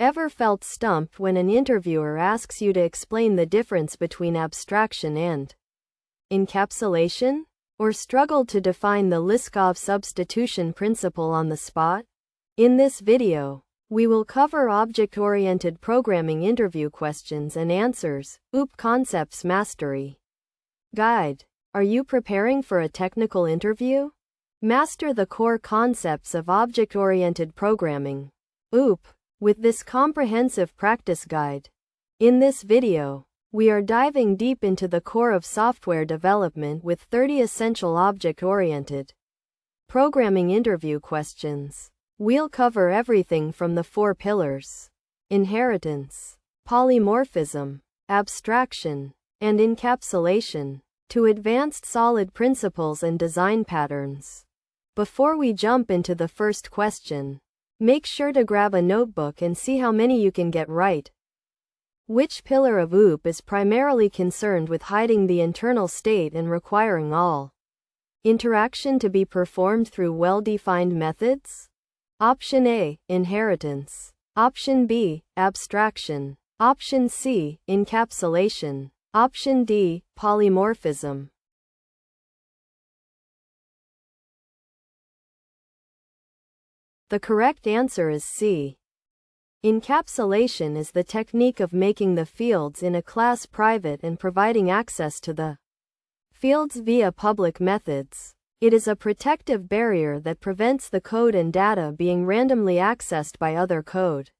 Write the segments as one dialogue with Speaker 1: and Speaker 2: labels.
Speaker 1: Ever felt stumped when an interviewer asks you to explain the difference between abstraction and encapsulation? Or struggled to define the Liskov substitution principle on the spot? In this video, we will cover object-oriented programming interview questions and answers, OOP Concepts Mastery Guide. Are you preparing for a technical interview? Master the core concepts of object-oriented programming, OOP, with this comprehensive practice guide. In this video, we are diving deep into the core of software development with 30 essential object-oriented programming interview questions. We'll cover everything from the 4 pillars: inheritance, polymorphism, abstraction, and encapsulation, to advanced solid principles and design patterns. Before we jump into the first question, make sure to grab a notebook and see how many you can get right. Which pillar of OOP is primarily concerned with hiding the internal state and requiring all interaction to be performed through well-defined methods? Option A, inheritance. Option B, abstraction. Option C, encapsulation. Option D, polymorphism. The correct answer is C. Encapsulation is the technique of making the fields in a class private and providing access to the fields via public methods. It is a protective barrier that prevents the code and data being randomly accessed by other code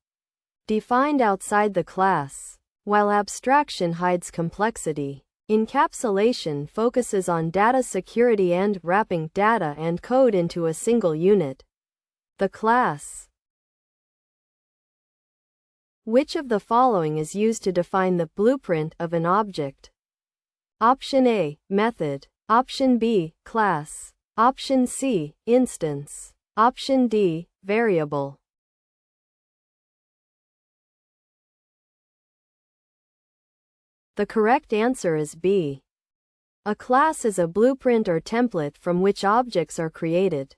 Speaker 1: defined outside the class. While abstraction hides complexity, encapsulation focuses on data security and wrapping data and code into a single unit, the class. Which of the following is used to define the blueprint of an object? Option A, method. Option B, class. Option C, instance. Option D, variable. The correct answer is B. A class is a blueprint or template from which objects are created.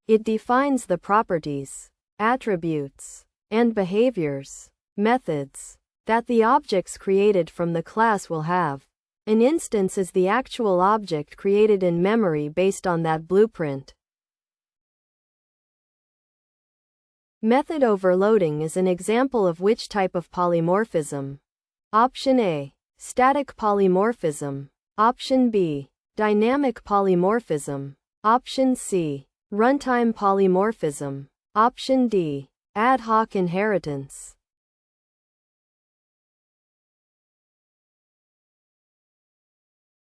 Speaker 1: It defines the properties, attributes, and behaviors, methods, that the objects created from the class will have. An instance is the actual object created in memory based on that blueprint. Method overloading is an example of which type of polymorphism? Option A, static polymorphism. Option B, dynamic polymorphism. Option C, runtime polymorphism. Option D, ad hoc inheritance.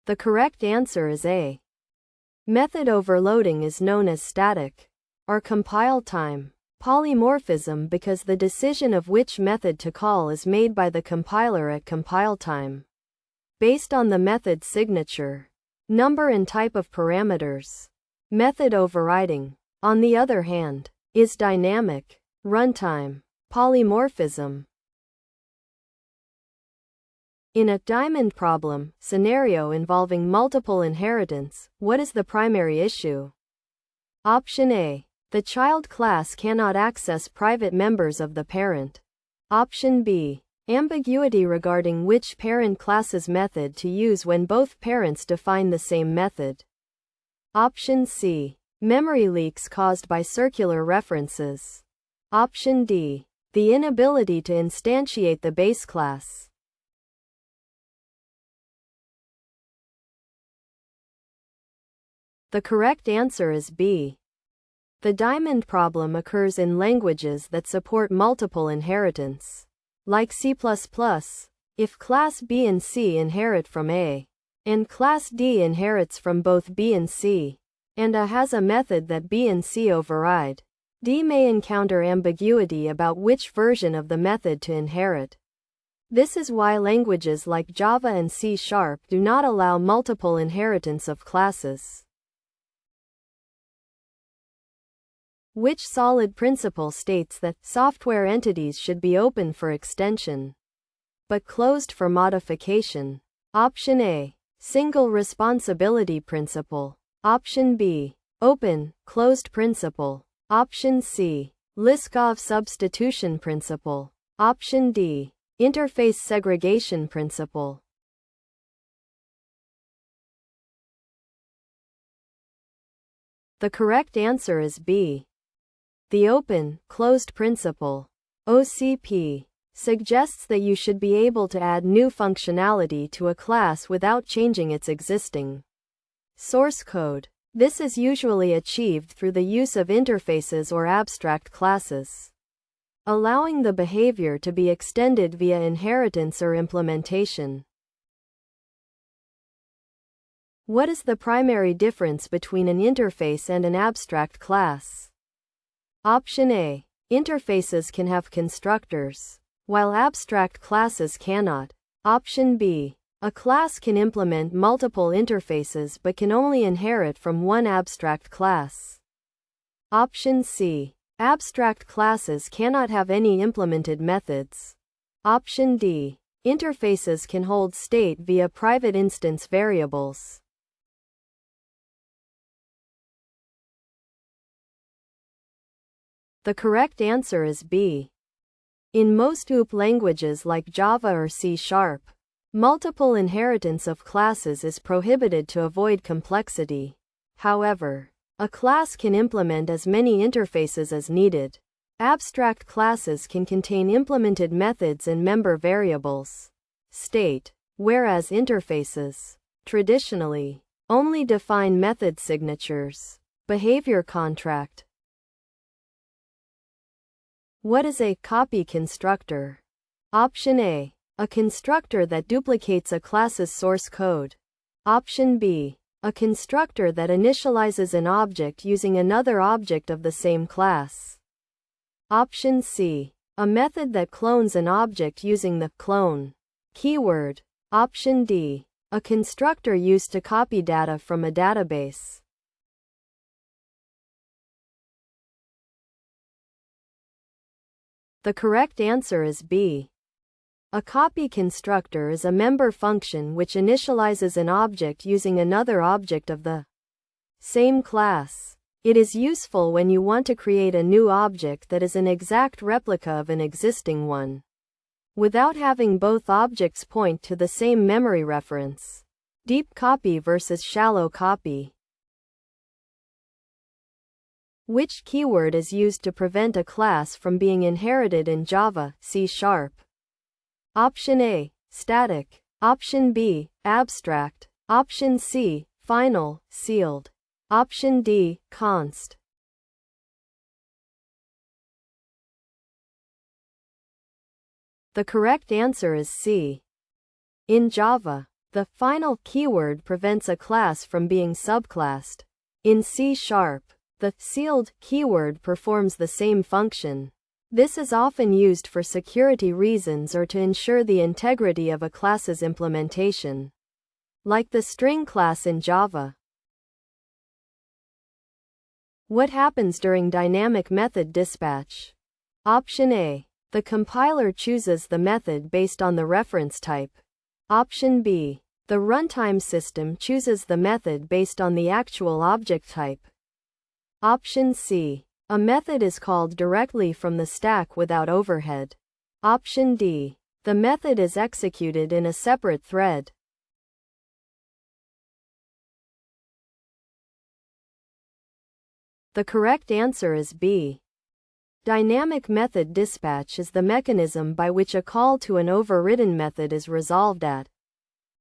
Speaker 1: The correct answer is A. Method overloading is known as static or compile time polymorphism because the decision of which method to call is made by the compiler at compile time, based on the method's signature, number and type of parameters. Method overriding, on the other hand, is dynamic runtime polymorphism. In a diamond problem scenario involving multiple inheritance, what is the primary issue? Option A, the child class cannot access private members of the parent. Option B, ambiguity regarding which parent class's method to use when both parents define the same method. Option C, memory leaks caused by circular references. Option D, the inability to instantiate the base class. The correct answer is B. The diamond problem occurs in languages that support multiple inheritance, like C++, if class B and C inherit from A, and class D inherits from both B and C, and A has a method that B and C override. D may encounter ambiguity about which version of the method to inherit. This is why languages like Java and C# do not allow multiple inheritance of classes. Which solid principle states that software entities should be open for extension, but closed for modification? Option A, single responsibility principle. Option B, open, closed principle. Option C, Liskov substitution principle. Option D. Interface segregation principle. The correct answer is B. The open-closed principle, OCP, suggests that you should be able to add new functionality to a class without changing its existing source code. This is usually achieved through the use of interfaces or abstract classes, allowing the behavior to be extended via inheritance or implementation. What is the primary difference between an interface and an abstract class? Option A. Interfaces can have constructors, while abstract classes cannot. Option B. A class can implement multiple interfaces but can only inherit from one abstract class. Option C. Abstract classes cannot have any implemented methods. Option D. Interfaces can hold state via private instance variables. The correct answer is B. In most OOP languages like Java or C#, multiple inheritance of classes is prohibited to avoid complexity. However, a class can implement as many interfaces as needed. Abstract classes can contain implemented methods and member variables, state, whereas interfaces, traditionally, only define method signatures, behavior contract. What is a copy constructor? Option A. A constructor that duplicates a class's source code. Option B. A constructor that initializes an object using another object of the same class. Option C. A method that clones an object using the clone keyword. Option D. A constructor used to copy data from a database. The correct answer is B. A copy constructor is a member function which initializes an object using another object of the same class. It is useful when you want to create a new object that is an exact replica of an existing one, without having both objects point to the same memory reference. Deep copy versus shallow copy. Which keyword is used to prevent a class from being inherited in Java, C#? Option A. Static. Option B. Abstract. Option C. Final, sealed. Option D. Const. The correct answer is C. In Java, the final keyword prevents a class from being subclassed. In C#, the sealed keyword performs the same function. This is often used for security reasons or to ensure the integrity of a class's implementation, like the string class in Java. What happens during dynamic method dispatch? Option A. The compiler chooses the method based on the reference type. Option B. The runtime system chooses the method based on the actual object type. Option C. A method is called directly from the stack without overhead. Option D. The method is executed in a separate thread. The correct answer is B. Dynamic method dispatch is the mechanism by which a call to an overridden method is resolved at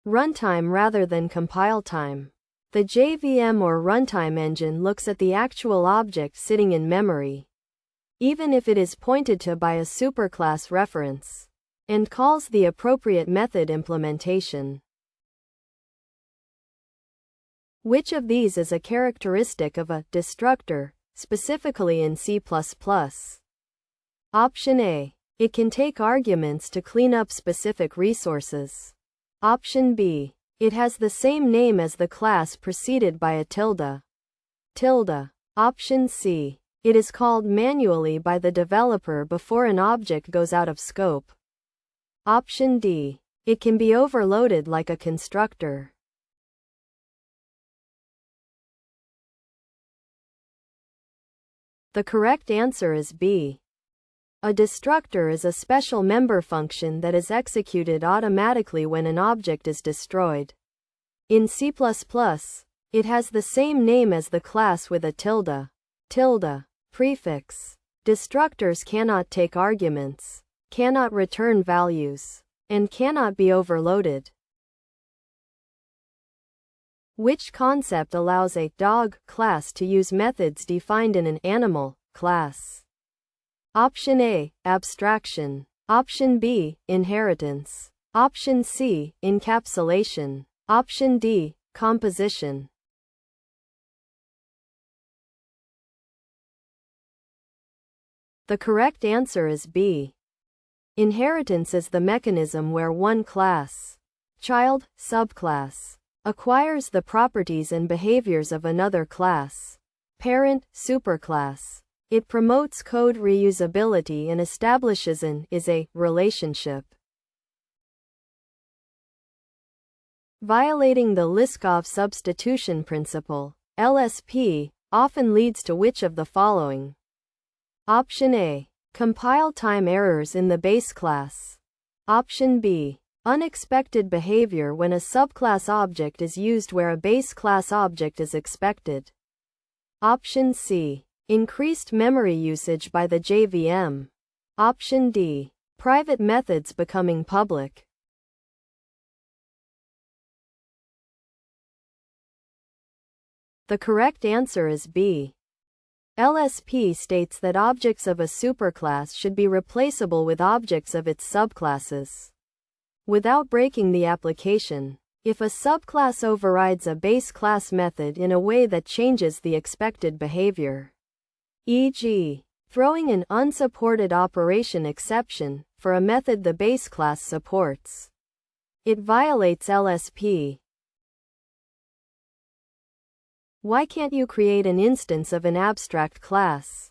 Speaker 1: runtime rather than compile time. The JVM or runtime engine looks at the actual object sitting in memory, even if it is pointed to by a superclass reference, and calls the appropriate method implementation. Which of these is a characteristic of a destructor, specifically in C++? Option A. It can take arguments to clean up specific resources. Option B. It has the same name as the class preceded by a tilde. Option C. It is called manually by the developer before an object goes out of scope. Option D. It can be overloaded like a constructor. The correct answer is B. A destructor is a special member function that is executed automatically when an object is destroyed. In C++, it has the same name as the class with a tilde prefix. Destructors cannot take arguments, cannot return values, and cannot be overloaded. Which concept allows a dog class to use methods defined in an animal class? Option A, abstraction. Option B, inheritance. Option C, encapsulation. Option D, composition. The correct answer is B. Inheritance is the mechanism where one class, child, subclass, acquires the properties and behaviors of another class, parent, superclass. It promotes code reusability and establishes an relationship. Violating the Liskov substitution principle, LSP, often leads to which of the following? Option A. Compile time errors in the base class. Option B. Unexpected behavior when a subclass object is used where a base class object is expected. Option C. Increased memory usage by the JVM. Option D. Private methods becoming public. The correct answer is B. LSP states that objects of a superclass should be replaceable with objects of its subclasses, without breaking the application. If a subclass overrides a base class method in a way that changes the expected behavior, e.g., throwing an unsupported operation exception for a method the base class supports, it violates LSP. Why can't you create an instance of an abstract class?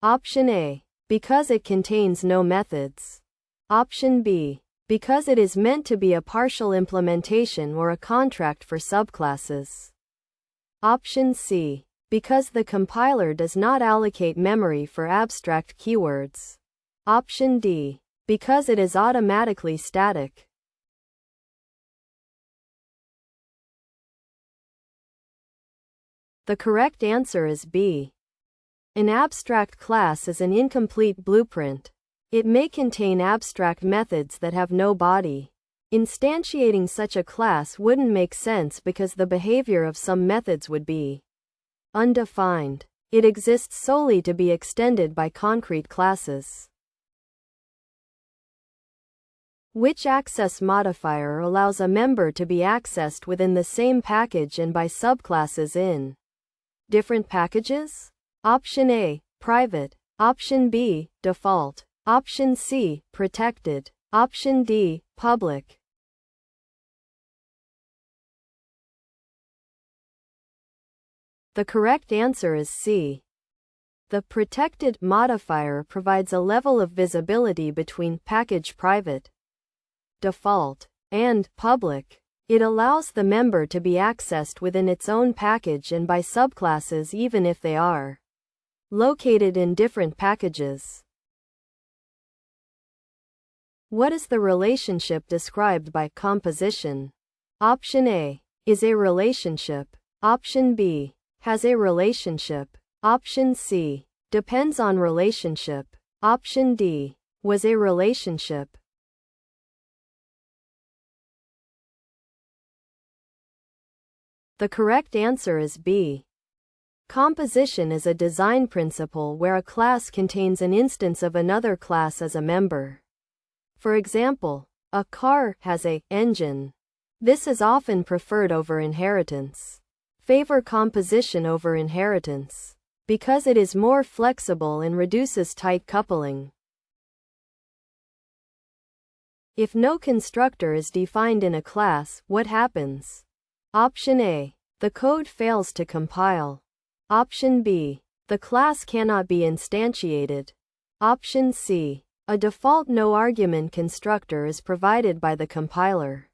Speaker 1: Option A. Because it contains no methods. Option B. Because it is meant to be a partial implementation or a contract for subclasses. Option C. Because the compiler does not allocate memory for abstract keywords. Option D. Because it is automatically static. The correct answer is B. An abstract class is an incomplete blueprint. It may contain abstract methods that have no body. Instantiating such a class wouldn't make sense because the behavior of some methods would be undefined. It exists solely to be extended by concrete classes. Which access modifier allows a member to be accessed within the same package and by subclasses in different packages? Option A, private. Option B, default. Option C, protected. Option D, public. The correct answer is C. The protected modifier provides a level of visibility between package private, default, and public. It allows the member to be accessed within its own package and by subclasses even if they are located in different packages. What is the relationship described by composition? Option A. Is a relationship. Option B. Has a relationship. Option C. Depends on relationship. Option D. Was a relationship. The correct answer is B. Composition is a design principle where a class contains an instance of another class as a member. For example, a car has an engine. This is often preferred over inheritance. Favor composition over inheritance because it is more flexible and reduces tight coupling. If no constructor is defined in a class, what happens? Option A. The code fails to compile. Option B. The class cannot be instantiated. Option C. A default no-argument constructor is provided by the compiler.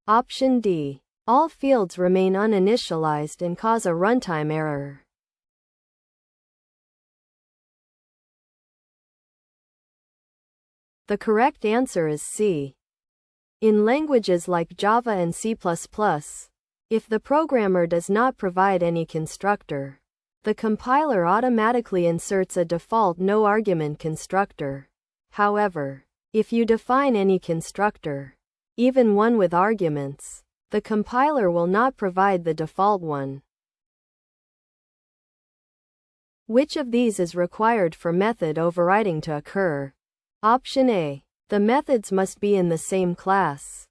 Speaker 1: Option D. All fields remain uninitialized and cause a runtime error. The correct answer is C. In languages like Java and C++, if the programmer does not provide any constructor, the compiler automatically inserts a default no-argument constructor. However, if you define any constructor, even one with arguments, the compiler will not provide the default one. Which of these is required for method overriding to occur? Option A. The methods must be in the same class.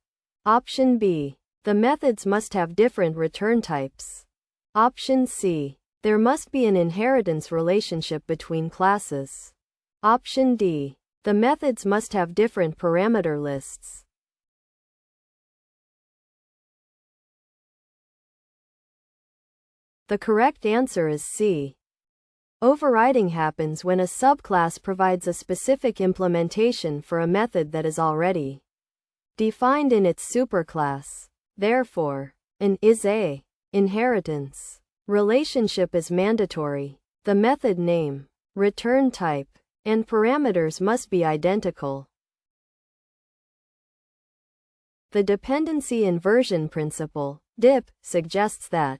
Speaker 1: Option B. The methods must have different return types. Option C. There must be an inheritance relationship between classes. Option D. The methods must have different parameter lists. The correct answer is C. Overriding happens when a subclass provides a specific implementation for a method that is already defined in its superclass. Therefore, an is-a inheritance relationship is mandatory. The method name, return type, and parameters must be identical. The dependency inversion principle, DIP, suggests that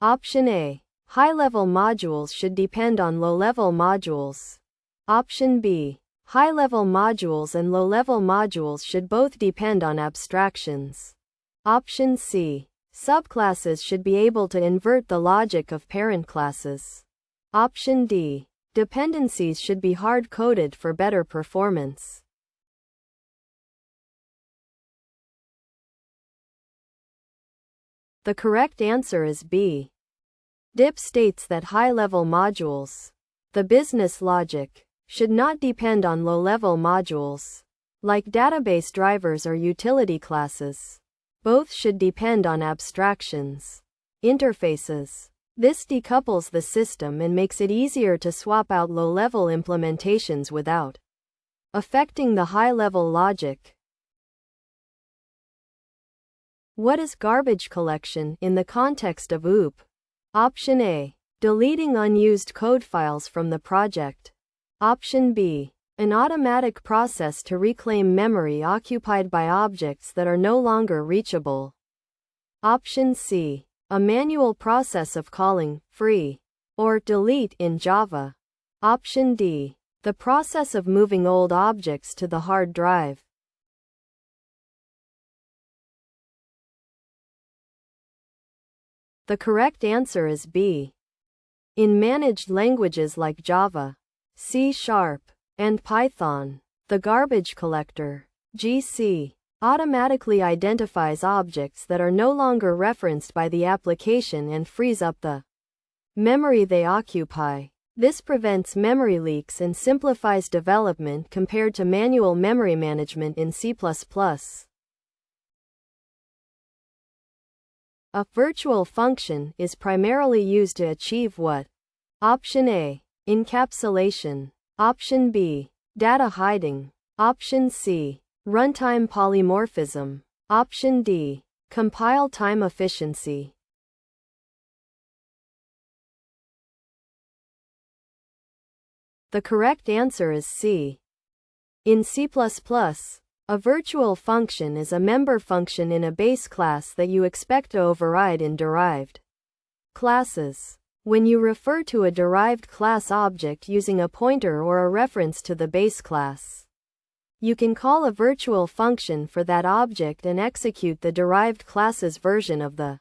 Speaker 1: Option A. High-level modules should depend on low-level modules. Option B. High-level modules and low-level modules should both depend on abstractions. Option C. Subclasses should be able to invert the logic of parent classes. Option D. Dependencies should be hard-coded for better performance. The correct answer is B. DIP states that high-level modules, the business logic, should not depend on low-level modules, like database drivers or utility classes. Both should depend on abstractions, interfaces. This decouples the system and makes it easier to swap out low-level implementations without affecting the high-level logic. What is garbage collection in the context of OOP? Option A. Deleting unused code files from the project. Option B. An automatic process to reclaim memory occupied by objects that are no longer reachable. Option C. A manual process of calling free or delete in Java. Option D. The process of moving old objects to the hard drive. The correct answer is B. In managed languages like Java, C#, and Python, the garbage collector, GC, automatically identifies objects that are no longer referenced by the application and frees up the memory they occupy. This prevents memory leaks and simplifies development compared to manual memory management in C++. A virtual function is primarily used to achieve what? Option A. Encapsulation. Option B. Data hiding. Option C. Runtime polymorphism. Option D. Compile time efficiency. The correct answer is C. In C++, a virtual function is a member function in a base class that you expect to override in derived classes. When you refer to a derived class object using a pointer or a reference to the base class, you can call a virtual function for that object and execute the derived class's version of the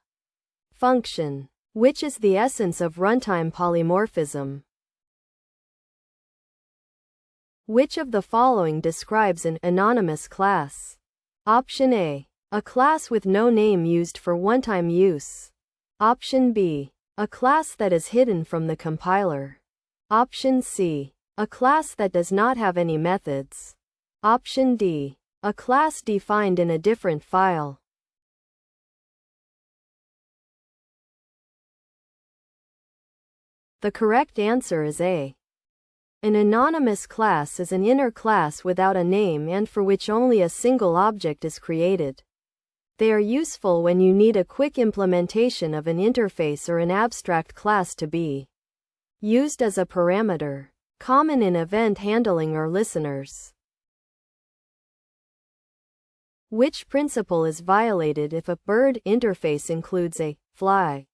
Speaker 1: function, which is the essence of runtime polymorphism. Which of the following describes an anonymous class? Option A. A class with no name used for one-time use. Option B. A class that is hidden from the compiler. Option C. A class that does not have any methods. Option D. A class defined in a different file. The correct answer is A. An anonymous class is an inner class without a name and for which only a single object is created. They are useful when you need a quick implementation of an interface or an abstract class to be used as a parameter, common in event handling or listeners. Which principle is violated if a bird interface includes a fly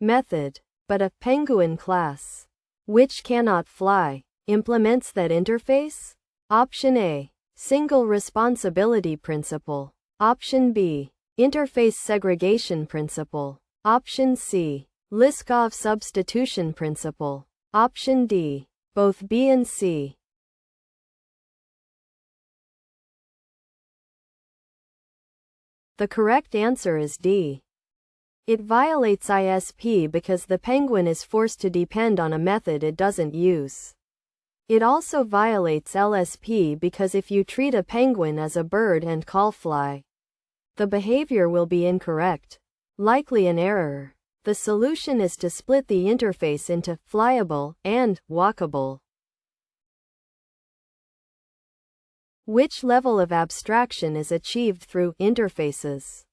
Speaker 1: method, but a penguin class, which cannot fly, implements that interface? Option A. Single responsibility principle. Option B. Interface segregation principle. Option C. Liskov substitution principle. Option D. Both B and C. The correct answer is D. It violates ISP because the penguin is forced to depend on a method it doesn't use. It also violates LSP because if you treat a penguin as a bird and call fly, the behavior will be incorrect, likely an error. The solution is to split the interface into flyable and walkable. Which level of abstraction is achieved through interfaces?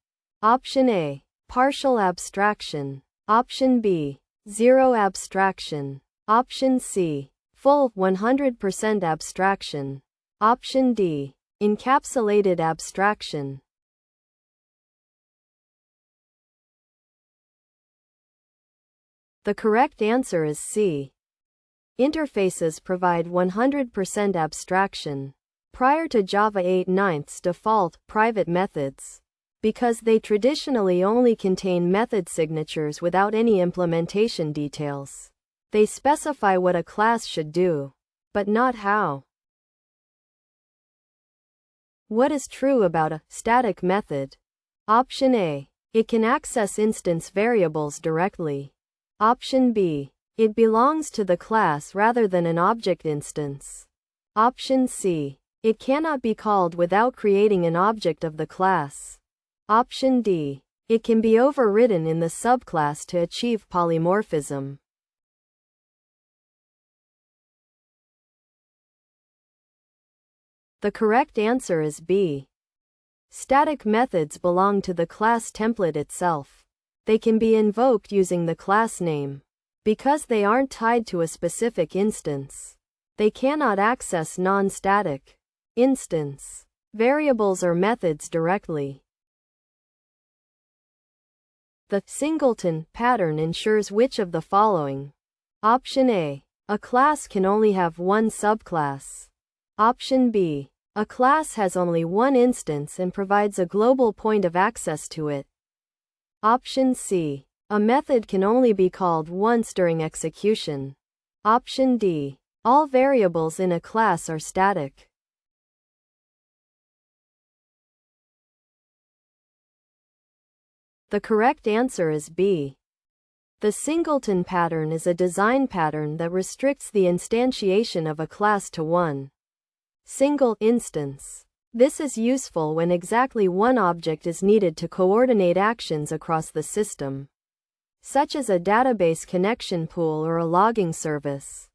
Speaker 1: Option A. Partial abstraction. Option B. Zero abstraction. Option C. Full 100% abstraction. Option D. Encapsulated abstraction. The correct answer is C. Interfaces provide 100% abstraction. Prior to Java 8.9's default, private methods, because they traditionally only contain method signatures without any implementation details. They specify what a class should do, but not how. What is true about a static method? Option A. It can access instance variables directly. Option B. It belongs to the class rather than an object instance. Option C. It cannot be called without creating an object of the class. Option D. It can be overridden in the subclass to achieve polymorphism. The correct answer is B. Static methods belong to the class template itself. They can be invoked using the class name. Because they aren't tied to a specific instance, they cannot access non-static instance variables or methods directly. The singleton pattern ensures which of the following? Option A. A class can only have one subclass. Option B. A class has only one instance and provides a global point of access to it. Option C. A method can only be called once during execution. Option D. All variables in a class are static. The correct answer is B. The singleton pattern is a design pattern that restricts the instantiation of a class to one single instance. This is useful when exactly one object is needed to coordinate actions across the system, such as a database connection pool or a logging service.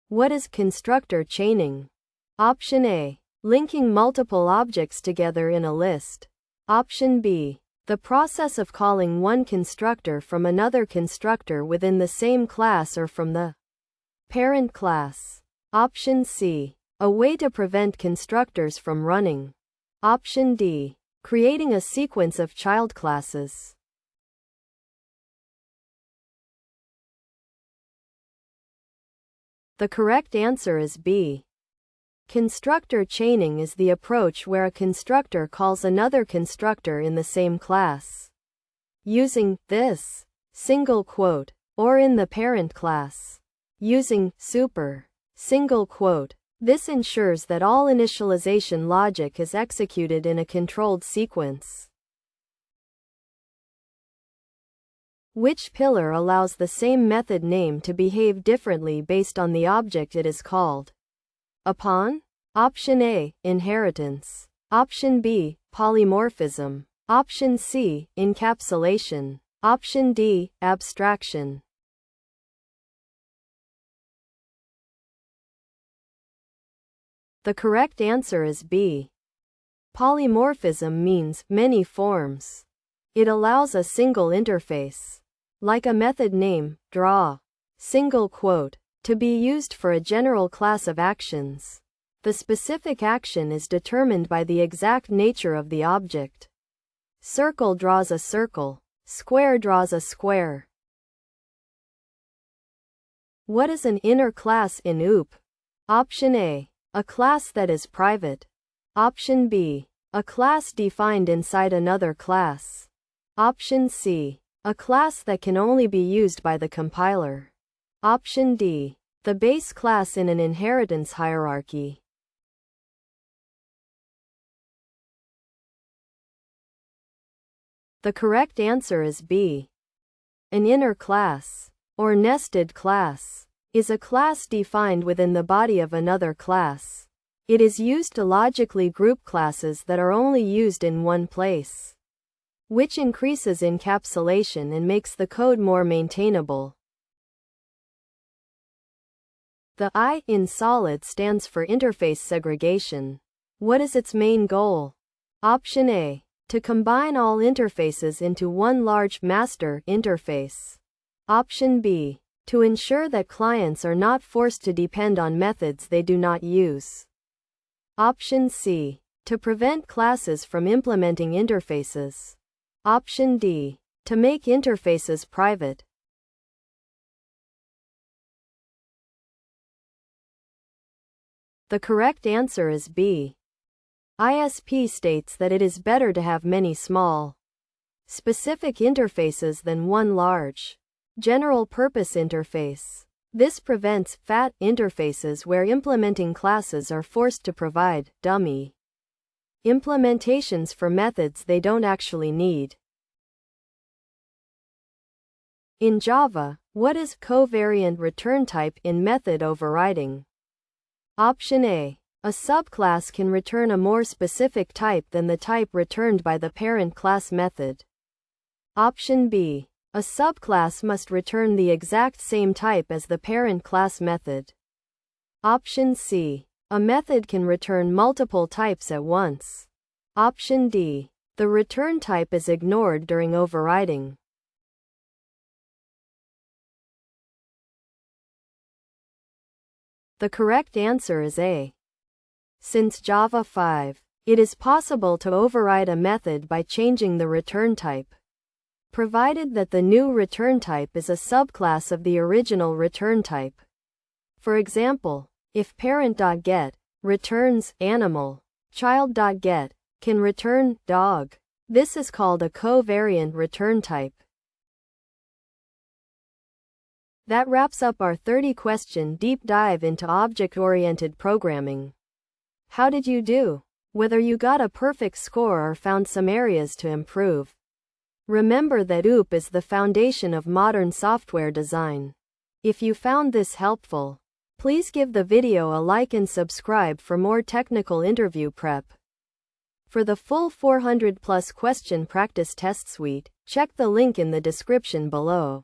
Speaker 1: What is constructor chaining? Option A. Linking multiple objects together in a list. Option B. The process of calling one constructor from another constructor within the same class or from the parent class. Option C. A way to prevent constructors from running. Option D. Creating a sequence of child classes. The correct answer is B. Constructor chaining is the approach where a constructor calls another constructor in the same class, using this single quote, or in the parent class, using super single quote. This ensures that all initialization logic is executed in a controlled sequence. Which pillar allows the same method name to behave differently based on the object it is called upon? Option A. Inheritance. Option B. Polymorphism. Option C. Encapsulation. Option D. Abstraction. The correct answer is B. Polymorphism means many forms. It allows a single interface, like a method name, draw, single quote, to be used for a general class of actions. The specific action is determined by the exact nature of the object. Circle draws a circle. Square draws a square. What is an inner class in OOP? Option A. A class that is private. Option B. A class defined inside another class. Option C. A class that can only be used by the compiler. Option D. The base class in an inheritance hierarchy. The correct answer is B. An inner class, or nested class, is a class defined within the body of another class. It is used to logically group classes that are only used in one place, which increases encapsulation and makes the code more maintainable. The I in solid stands for interface segregation. What is its main goal? Option A. To combine all interfaces into one large master interface. Option B. To ensure that clients are not forced to depend on methods they do not use. Option C. To prevent classes from implementing interfaces. Option D. To make interfaces private. The correct answer is B. ISP states that it is better to have many small, specific interfaces than one large, general-purpose interface. This prevents fat interfaces where implementing classes are forced to provide dummy implementations for methods they don't actually need. In Java, what is covariant return type in method overriding? Option A. A subclass can return a more specific type than the type returned by the parent class method. Option B. A subclass must return the exact same type as the parent class method. Option C. A method can return multiple types at once. Option D. The return type is ignored during overriding. The correct answer is A. Since Java 5, it is possible to override a method by changing the return type, provided that the new return type is a subclass of the original return type. For example, if parent.get returns animal, child.get can return dog. This is called a covariant return type. That wraps up our 30-question deep dive into object-oriented programming. How did you do? Whether you got a perfect score or found some areas to improve. Remember that OOP is the foundation of modern software design. If you found this helpful, please give the video a like and subscribe for more technical interview prep. For the full 400+ question practice test suite, check the link in the description below.